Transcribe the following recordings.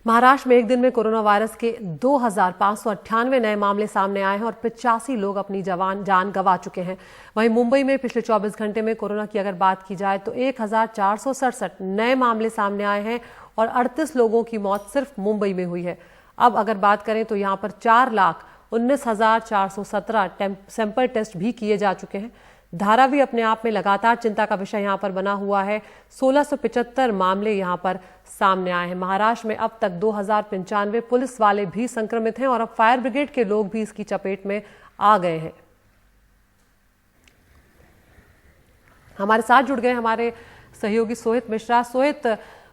महाराष्ट्र में एक दिन में कोरोना वायरस के 2,598 नए मामले सामने आए हैं और 85 लोग अपनी जान गंवा चुके हैं। वहीं मुंबई में पिछले 24 घंटे में कोरोना की अगर बात की जाए तो 1,467 नए मामले सामने आए हैं और 38 लोगों की मौत सिर्फ मुंबई में हुई है। अब अगर बात करें तो यहाँ पर 4,19,417 सैंपल टेस्ट भी किए जा चुके हैं। धारावी अपने आप में लगातार चिंता का विषय यहां पर बना हुआ है। 1675 मामले यहां पर सामने आए हैं। महाराष्ट्र में अब तक 2,095 पुलिस वाले भी संक्रमित हैं और अब फायर ब्रिगेड के लोग भी इसकी चपेट में आ गए हैं। हमारे साथ जुड़ गए हमारे सहयोगी सोहित मिश्रा। सोहित,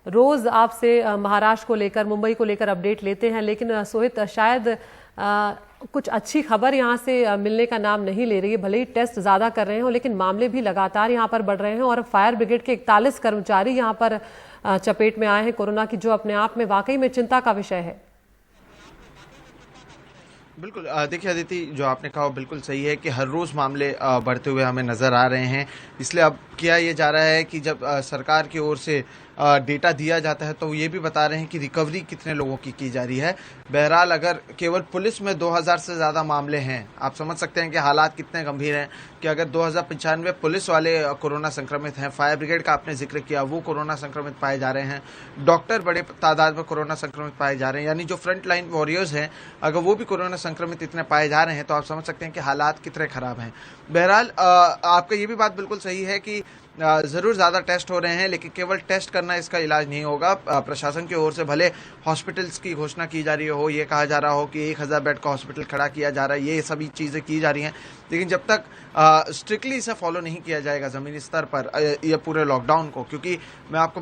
रोज आपसे महाराष्ट्र को लेकर, मुंबई को लेकर अपडेट लेते हैं, लेकिन सोहित शायद कुछ अच्छी खबर यहां से मिलने का नाम नहीं ले रही है। भले ही टेस्ट ज्यादा कर रहे हो, लेकिन मामले भी लगातार यहां पर बढ़ रहे हैं और फायर ब्रिगेड के 41 कर्मचारी यहां पर चपेट में आए हैं कोरोना की, जो अपने आप में वाकई में चिंता का विषय है। बिल्कुल, देखिए अदिति, जो आपने कहा बिल्कुल सही है कि हर रोज़ मामले बढ़ते हुए हमें नज़र आ रहे हैं। इसलिए अब किया ये जा रहा है कि जब सरकार की ओर से डेटा दिया जाता है तो ये भी बता रहे हैं कि रिकवरी कितने लोगों की जा रही है। बहरहाल, अगर केवल पुलिस में 2,000 से ज़्यादा मामले हैं, आप समझ सकते हैं कि हालात कितने गंभीर हैं कि अगर 2,095 पुलिस वाले कोरोना संक्रमित हैं, फायर ब्रिगेड का आपने जिक्र किया वो कोरोना संक्रमित पाए जा रहे हैं, डॉक्टर बड़े तादाद में कोरोना संक्रमित पाए जा रहे हैं, यानी जो फ्रंट लाइन वॉरियर्स हैं अगर वो भी कोरोना संक्रमित इतने पाए जा रहे हैं तो आप समझ सकते हैं कि हालात कितने खराब हैं। बहरहाल, आपका ये भी बात बिल्कुल सही है कि ज़रूर ज़्यादा टेस्ट हो रहे हैं, लेकिन केवल टेस्ट करना इसका इलाज नहीं होगा। प्रशासन की ओर से भले हॉस्पिटल्स की घोषणा की जा रही हो, ये कहा जा रहा हो कि 1,000 बेड का हॉस्पिटल खड़ा किया जा रहा है, ये सभी चीज़ें की जा रही हैं, लेकिन जब तक स्ट्रिक्टली इसे फॉलो नहीं किया जाएगा ज़मीनी स्तर पर ये पूरे लॉकडाउन को, क्योंकि मैं आपको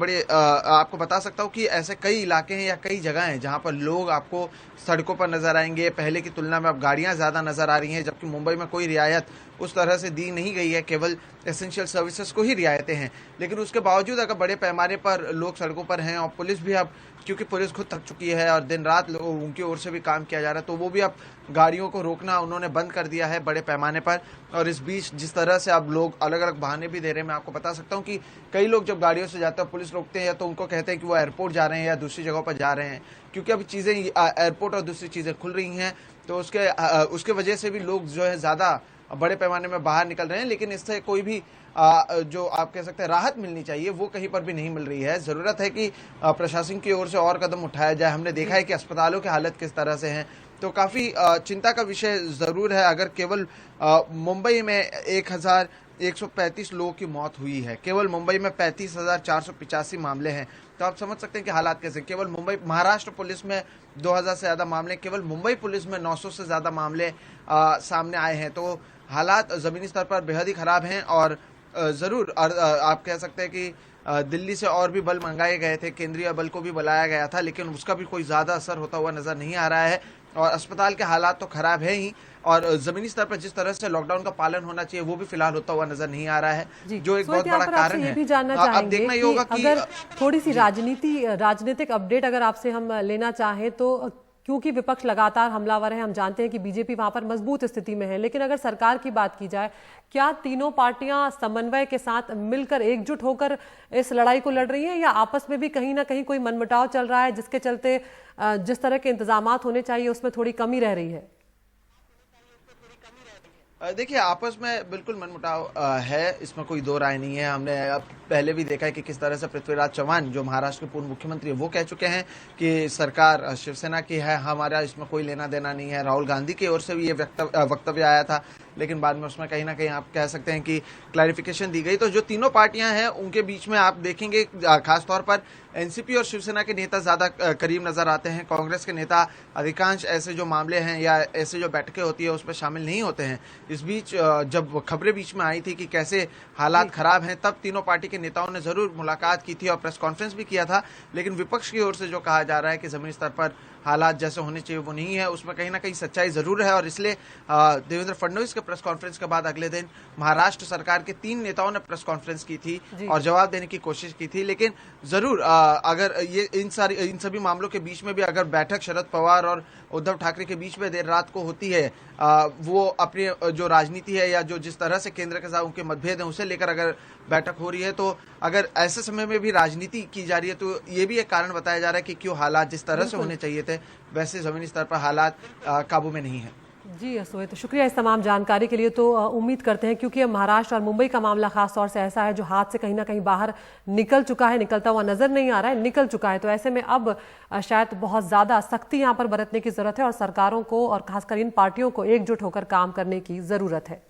बता सकता हूँ कि ऐसे कई इलाके हैं या कई जगह हैं जहाँ पर लोग आपको सड़कों पर नज़र आएंगे। पहले की तुलना में अब गाड़ियाँ ज़्यादा नज़र आ रही हैं, जबकि मुंबई में कोई रियायत उस तरह से दी नहीं गई है, केवल एसेंशियल सर्विसेज को ही रियायतें हैं। लेकिन उसके बावजूद अगर बड़े पैमाने पर लोग सड़कों पर हैं और पुलिस भी अब, क्योंकि पुलिस खुद थक चुकी है और दिन रात उनकी ओर से भी काम किया जा रहा है, तो वो भी अब गाड़ियों को रोकना उन्होंने बंद कर दिया है बड़े पैमाने पर। और इस बीच जिस तरह से अब लोग अलग अलग बहाने भी दे रहे हैं, मैं आपको बता सकता हूँ कि कई लोग जब गाड़ियों से जाते हैं पुलिस रोकते हैं तो उनको कहते हैं कि वो एयरपोर्ट जा रहे हैं या दूसरी जगहों पर जा रहे हैं, क्योंकि अभी चीज़ें एयरपोर्ट और दूसरी चीज़ें खुल रही हैं, तो उसके वजह से भी लोग जो है ज़्यादा बड़े पैमाने में बाहर निकल रहे हैं। लेकिन इससे कोई भी जो आप कह सकते हैं राहत मिलनी चाहिए वो कहीं पर भी नहीं मिल रही है। ज़रूरत है कि प्रशासन की ओर से और कदम उठाया जाए। हमने देखा है कि अस्पतालों की हालत किस तरह से हैं, तो काफ़ी चिंता का विषय ज़रूर है। अगर केवल मुंबई में 1,135 लोगों की मौत हुई है, केवल मुंबई में 35,485 मामले हैं, तो आप समझ सकते हैं कि हालात कैसे। केवल मुंबई, महाराष्ट्र पुलिस में 2,000 से ज़्यादा मामले, केवल मुंबई पुलिस में 900 से ज़्यादा मामले सामने आए हैं, तो हालात ज़मीनी स्तर पर बेहद ही ख़राब हैं। और ज़रूर आप कह सकते हैं कि दिल्ली से और भी बल मंगाए गए थे, केंद्रीय बल को भी बुलाया गया था, लेकिन उसका भी कोई ज़्यादा असर होता हुआ नज़र नहीं आ रहा है। और अस्पताल के हालात तो ख़राब है ही, और ज़मीनी स्तर पर जिस तरह से लॉकडाउन का पालन होना चाहिए वो भी फिलहाल होता हुआ नज़र नहीं आ रहा है, जो एक बहुत बड़ा कारण है। ये भी जानना चाहेंगे अब देखना ये होगा कि अगर थोड़ी सी राजनीतिक अपडेट अगर आपसे हम लेना चाहें तो, क्योंकि विपक्ष लगातार हमलावर है, हम जानते हैं कि बीजेपी वहां पर मजबूत स्थिति में है, लेकिन अगर सरकार की बात की जाए, क्या तीनों पार्टियां समन्वय के साथ मिलकर एकजुट होकर इस लड़ाई को लड़ रही हैं, या आपस में भी कहीं ना कहीं कोई मनमुटाव चल रहा है जिसके चलते जिस तरह के इंतजामात होने चाहिए उसमें थोड़ी कमी रह रही है? देखिए, आपस में बिल्कुल मनमुटाव है, इसमें कोई दो राय नहीं है। हमने अब पहले भी देखा है कि किस तरह से पृथ्वीराज चौहान, जो महाराष्ट्र के पूर्व मुख्यमंत्री है, वो कह चुके हैं कि सरकार शिवसेना की है, हमारा इसमें कोई लेना देना नहीं है। राहुल गांधी की ओर से भी ये वक्तव्य आया था, लेकिन बाद में उसमें कहीं ना कहीं आप कह सकते हैं कि क्लैरिफिकेशन दी गई। तो जो तीनों पार्टियां हैं उनके बीच में आप देखेंगे खासतौर पर एनसीपी और शिवसेना के नेता ज़्यादा करीब नजर आते हैं। कांग्रेस के नेता अधिकांश ऐसे जो मामले हैं या ऐसे जो बैठकें होती है उसमें शामिल नहीं होते हैं। इस बीच जब खबरें बीच में आई थी कि कैसे हालात खराब हैं, तब तीनों पार्टी के नेताओं ने जरूर मुलाकात की थी और प्रेस कॉन्फ्रेंस भी किया था, लेकिन विपक्ष की ओर से जो कहा जा रहा है कि जमीनी स्तर पर हालात जैसे होने चाहिए वो नहीं है, उसमें कहीं ना कहीं सच्चाई जरूर है। और इसलिए देवेंद्र फडणवीस के प्रेस कॉन्फ्रेंस के बाद अगले दिन महाराष्ट्र सरकार के 3 नेताओं ने प्रेस कॉन्फ्रेंस की थी और जवाब देने की कोशिश की थी। लेकिन जरूर अगर ये इन सभी मामलों के बीच में भी अगर बैठक शरद पवार और उद्धव ठाकरे के बीच में देर रात को होती है, वो अपनी जो राजनीति है या जो जिस तरह से केंद्र के साथ उनके मतभेद हैं उसे लेकर अगर बैठक हो रही है, तो अगर ऐसे समय में भी राजनीति की जा रही है तो ये भी एक कारण बताया जा रहा है कि क्यों हालात जिस तरह से होने चाहिए थे वैसे जमीनी स्तर पर हालात काबू में नहीं है। जी सोहित, शुक्रिया इस तमाम जानकारी के लिए। तो उम्मीद करते हैं, क्योंकि अब महाराष्ट्र और मुंबई का मामला खास तौर से ऐसा है जो हाथ से कहीं ना कहीं बाहर निकल चुका है, निकलता हुआ नजर नहीं आ रहा है, निकल चुका है। तो ऐसे में अब शायद बहुत ज्यादा सख्ती यहाँ पर बरतने की जरूरत है और सरकारों को और खासकर इन पार्टियों को एकजुट होकर काम करने की जरूरत है।